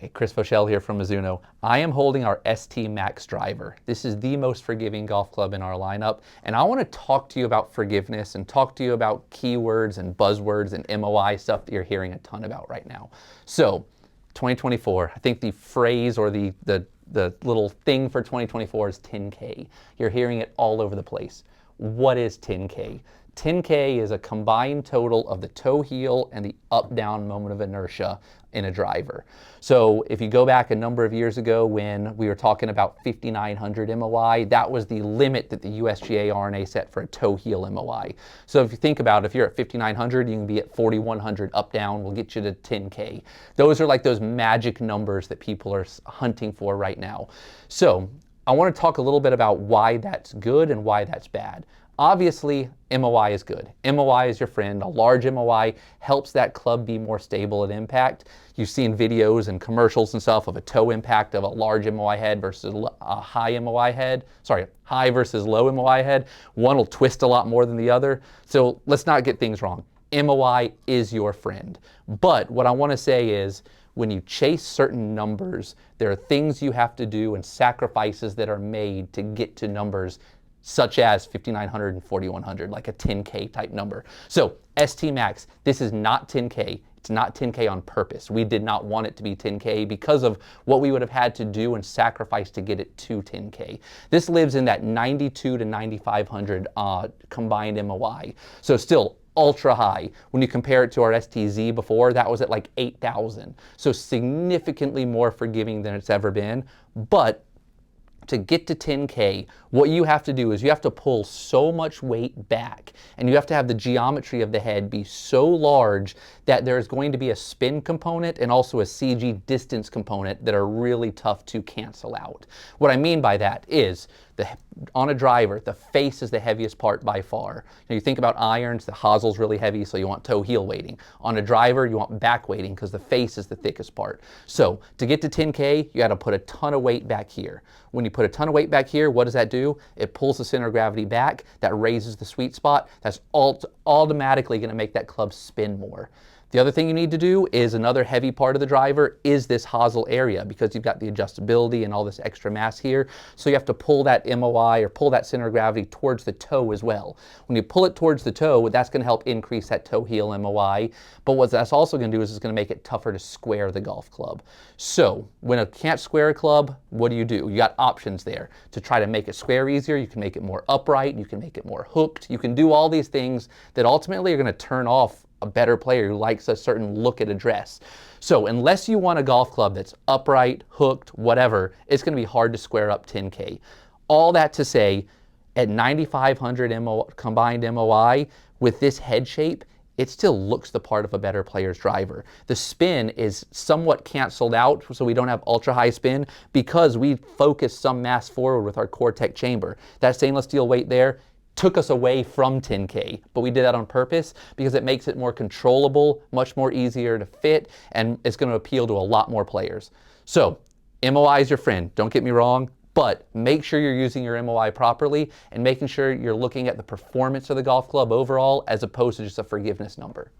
Hey, Chris Voshall here from Mizuno. I am holding our ST Max driver. This is the most forgiving golf club in our lineup, and I want to talk to you about forgiveness and talk to you about keywords and buzzwords and MOI stuff that you're hearing a ton about right now. So, 2024, I think the phrase or the little thing for 2024 is 10K. You're hearing it all over the place. What is 10K? 10K is a combined total of the toe heel and the up-down moment of inertia in a driver. So if you go back a number of years ago when we were talking about 5,900 MOI, that was the limit that the USGA RNA set for a toe heel MOI. So if you think about it, if you're at 5,900, you can be at 4,100 up-down, will get you to 10K. Those are like those magic numbers that people are hunting for right now. So I want to talk a little bit about why that's good and why that's bad. Obviously, MOI is good. MOI is your friend. A large MOI helps that club be more stable at impact. You've seen videos and commercials and stuff of a toe impact of a large MOI head versus a high MOI head. Sorry, high versus low MOI head. One will twist a lot more than the other. So let's not get things wrong. MOI is your friend. But what I want to say is, when you chase certain numbers, there are things you have to do and sacrifices that are made to get to numbers such as 5,900 and 4,100, like a 10K type number. So ST Max, this is not 10K. It's not 10K on purpose. We did not want it to be 10K because of what we would have had to do and sacrifice to get it to 10K. This lives in that 92 to 9,500 combined MOI. So still ultra high. When you compare it to our STZ before, that was at like 8,000. So significantly more forgiving than it's ever been. But to get to 10K, what you have to do is you have to pull so much weight back, and you have to have the geometry of the head be so large that there's going to be a spin component and also a CG distance component that are really tough to cancel out. What I mean by that is, on a driver, the face is the heaviest part by far. You think about irons, the hossel's really heavy, so you want toe heel weighting. On a driver, you want back weighting because the face is the thickest part. So to get to 10K, you got to put a ton of weight back here. When you put a ton of weight back here, what does that do? It pulls the center of gravity back. That raises the sweet spot. That's automatically going to make that club spin more. The other thing you need to do is another heavy part of the driver is this hosel area, because you've got the adjustability and all this extra mass here. So you have to pull that MOI or pull that center of gravity towards the toe as well. When you pull it towards the toe, that's going to help increase that toe heel MOI. But what that's also going to do is it's going to make it tougher to square the golf club. So when it can't square a club, what do? You got options there to try to make it square easier. You can make it more upright. You can make it more hooked. You can do all these things that ultimately are going to turn off a better player who likes a certain look at a dress. So unless you want a golf club that's upright, hooked, whatever, it's going to be hard to square up 10K. All that to say, at 9,500 combined MOI, with this head shape, it still looks the part of a better player's driver. The spin is somewhat canceled out, so we don't have ultra high spin because we focus some mass forward with our Core-Tec chamber. That stainless steel weight there took us away from 10K, but we did that on purpose because it makes it more controllable, much more easier to fit, and it's going to appeal to a lot more players. So MOI is your friend, don't get me wrong, but make sure you're using your MOI properly and making sure you're looking at the performance of the golf club overall as opposed to just a forgiveness number.